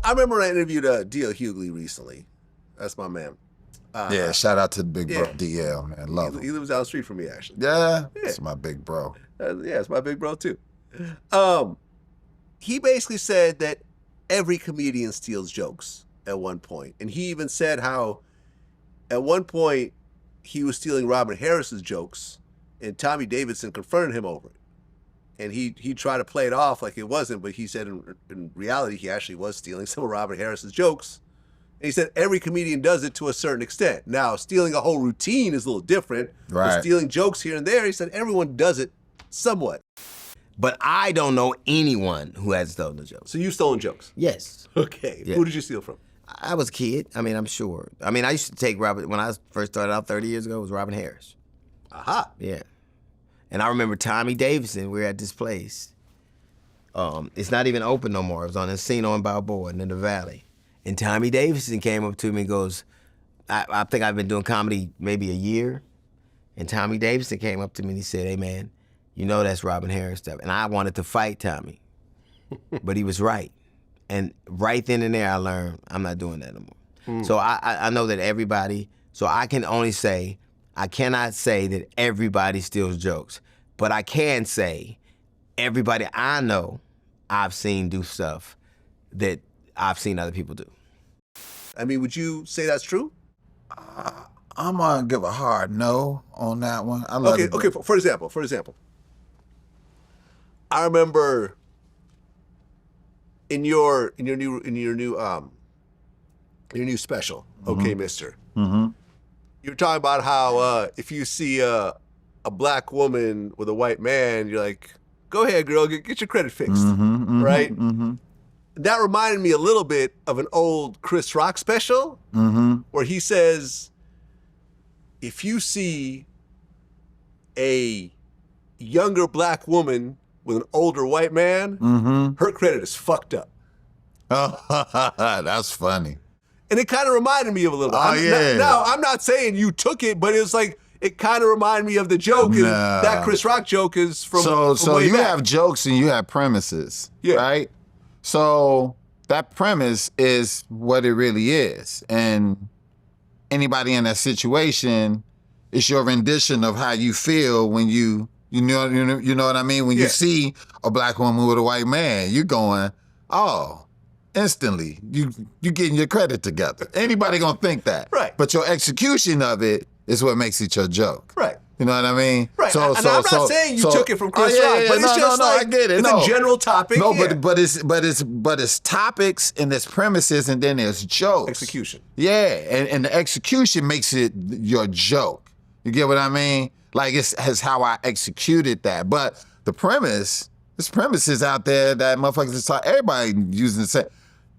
I remember I interviewed Deon Hughley recently. That's my man. Yeah, shout out to the big bro, DL, man. Love him. He lives down the street from me, actually. Yeah, it's my big bro. Yeah, it's my big bro, too. He basically said that every comedian steals jokes at one point. And he even said how at one point he was stealing Robin Harris's jokes and Tommy Davidson confronted him over it. And he tried to play it off like it wasn't, but he said in reality he actually was stealing some of Robin Harris's jokes. And he said every comedian does it to a certain extent. Now, stealing a whole routine is a little different. Right. But stealing jokes here and there, he said everyone does it somewhat. But I don't know anyone who has stolen a joke. So you've stolen jokes? Yes. Okay. Yeah. Who did you steal from? I was a kid. I mean, I'm sure. I mean, I used to take Robert, when I first started out 30 years ago, it was Robin Harris. Aha. Yeah. And I remember Tommy Davidson, we were at this place. It's not even open no more. It was on Encino and Balboa in the Valley. And Tommy Davidson came up to me and goes, I think I've been doing comedy maybe a year. And Tommy Davidson came up to me and he said, hey man, you know that's Robin Harris stuff. And I wanted to fight Tommy, but he was right. And right then and there I learned I'm not doing that no more. So I know that everybody, so I can only say, I cannot say that everybody steals jokes, but I can say everybody I know I've seen do stuff that I've seen other people do. I mean, would you say that's true? I'm gonna give a hard no on that one. Okay. For example, I remember in your new special, Okay, Mister. Mm-hmm. You were talking about how if you see a black woman with a white man, you're like, go ahead, girl, get your credit fixed, right? Mm-hmm. That reminded me a little bit of an old Chris Rock special where he says, if you see a younger black woman with an older white man, her credit is fucked up. That's funny. And it kind of reminded me of a little bit. Yeah. Now, I'm not saying you took it, but it was like, it kind of reminded me of the joke. And that Chris Rock joke is from So way you back. have jokes and you have premises, right? So that premise is what it really is. And anybody in that situation, it's your rendition of how you feel when you know what I mean? When you see a black woman with a white man, you're going, oh, instantly, you getting your credit together. Anybody gonna think that. Right. But your execution of it is what makes it your joke. Right. You know what I mean? Right. I'm not saying you took it from Chris Rock, but it's just like, I get it. It's a general topic. No, but it's topics and there's premises and then there's jokes. Execution. Yeah, and the execution makes it your joke. You get what I mean? Like it's how I executed that. But the premise, there's premises out there that motherfuckers is talking, everybody using the same.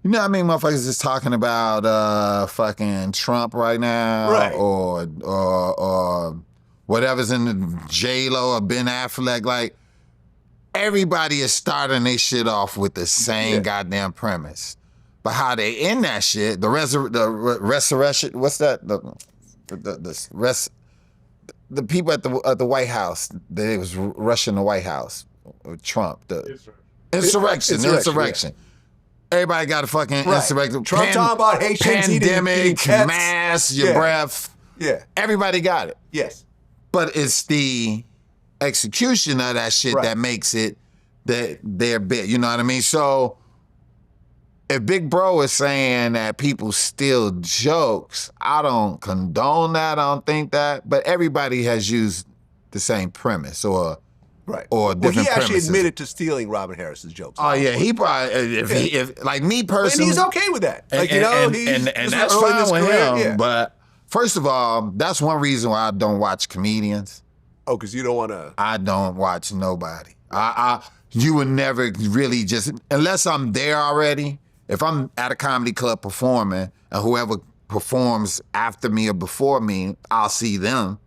You know what I mean? Motherfuckers is talking about fucking Trump right now. Right. Or whatever's in the J-Lo or Ben Affleck. Like, everybody is starting their shit off with the same goddamn premise. But how they end that shit, the resurrection, what's that? The people at the White House, they was rushing the White House, Trump, the insurrection. Yeah. Everybody got a fucking insurrection. Trump talking about Haitians pandemic, eating mask, your breath. Yeah. Everybody got it. Yes. But it's the execution of that shit that makes it their bit. You know what I mean? So if Big Bro is saying that people steal jokes, I don't condone that. I don't think that. But everybody has used the same premise or different he actually premises. admitted to stealing Robin Harris's jokes. Oh yeah, he probably if like me personally, and he's okay with that. Like and that's fine with him. Yeah. But first of all, that's one reason why I don't watch comedians. Oh, because you don't want to. I don't watch nobody. You would never really just unless I'm there already. If I'm at a comedy club performing and whoever performs after me or before me, I'll see them.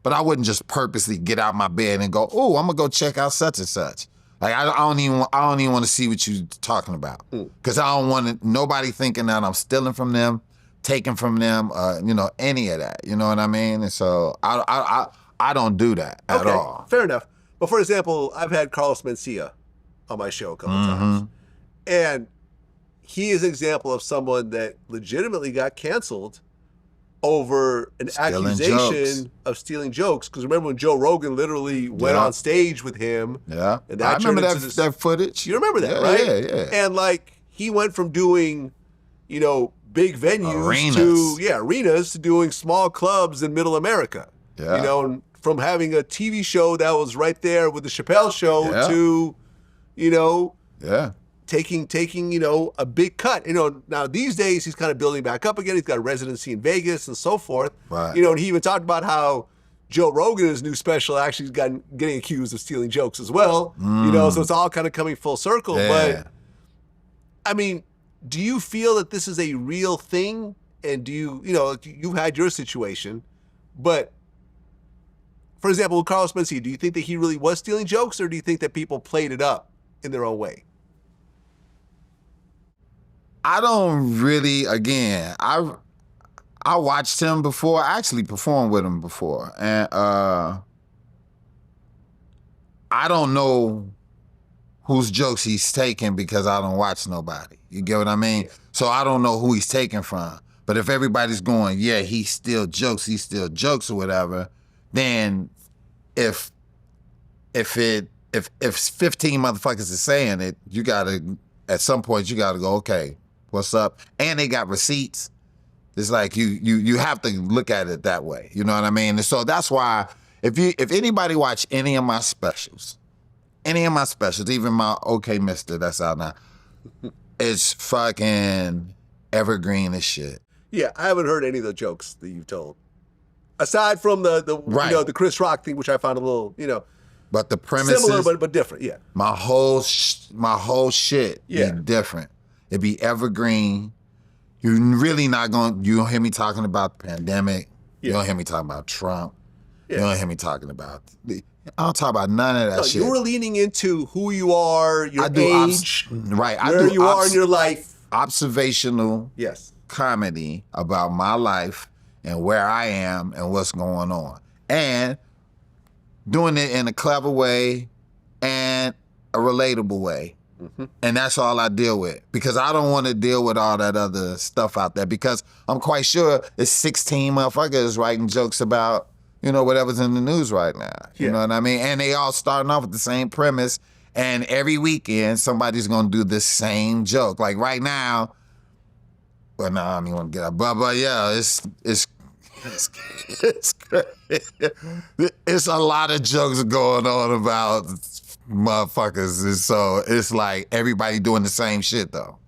But I wouldn't just purposely get out my bed and go, oh, I'm gonna go check out such and such. Like I don't even want to see what you're talking about, because I don't want nobody thinking that I'm stealing from them, taking from them, any of that. You know what I mean? And so I don't do that at all. Fair enough. But for example, I've had Carlos Mencia on my show a couple times, and he is an example of someone that legitimately got canceled over an Stealing accusation jokes. of stealing jokes. Because remember when Joe Rogan literally went Yeah. on stage with him? Yeah. And I that remember turned that, into this, that footage. you remember that, Yeah, right? Yeah, yeah. And like he went from doing, you know, big venues Arenas. to doing small clubs in middle America. Yeah. You know, and from having a TV show that was right there with the Chappelle show Yeah. to, you know, Yeah. taking, you know, a big cut. You know, now these days he's kind of building back up again. He's got a residency in Vegas and so forth. Right. You know, and he even talked about how Joe Rogan, his new special, actually getting accused of stealing jokes as well. You know, so it's all kind of coming full circle. Yeah. But I mean, do you feel that this is a real thing? And do you know, you've had your situation, but for example, with Carlos Mencia, do you think that he really was stealing jokes, or do you think that people played it up in their own way? I don't really, again, I watched him before. I actually performed with him before. And I don't know whose jokes he's taking because I don't watch nobody. You get what I mean? So I don't know who he's taking from. But if everybody's going, yeah, he still jokes or whatever, then if 15 motherfuckers is saying it, you gotta, at some point you gotta go, okay, what's up? And they got receipts. It's like you have to look at it that way. You know what I mean? And so that's why if anybody watch any of my specials, even my OK Mister that's out now, it's fucking evergreen as shit. Yeah, I haven't heard any of the jokes that you've told. Aside from the Right. you know, the Chris Rock thing, which I found a little, you know, But the premises, similar but different. Yeah. my whole shit Yeah. be different. It be evergreen. You're really not going. You don't hear me talking about the pandemic. You Yeah. don't hear me talking about Trump. Yeah. You don't hear me talking about. I don't talk about none of that No, shit. you were leaning into who you are, your I do age, right. I where do you are in your life. observational Yes. comedy about my life and where I am and what's going on, and doing it in a clever way and a relatable way. And that's all I deal with, because I don't want to deal with all that other stuff out there, because I'm quite sure it's 16 motherfuckers writing jokes about, you know, whatever's in the news right now. You Yeah. know what I mean? And they all starting off with the same premise, and every weekend somebody's gonna do the same joke. Like right now, well, no, I don't even want to get up, but yeah, it's it's a lot of jokes going on about motherfuckers, and so it's like everybody doing the same shit though.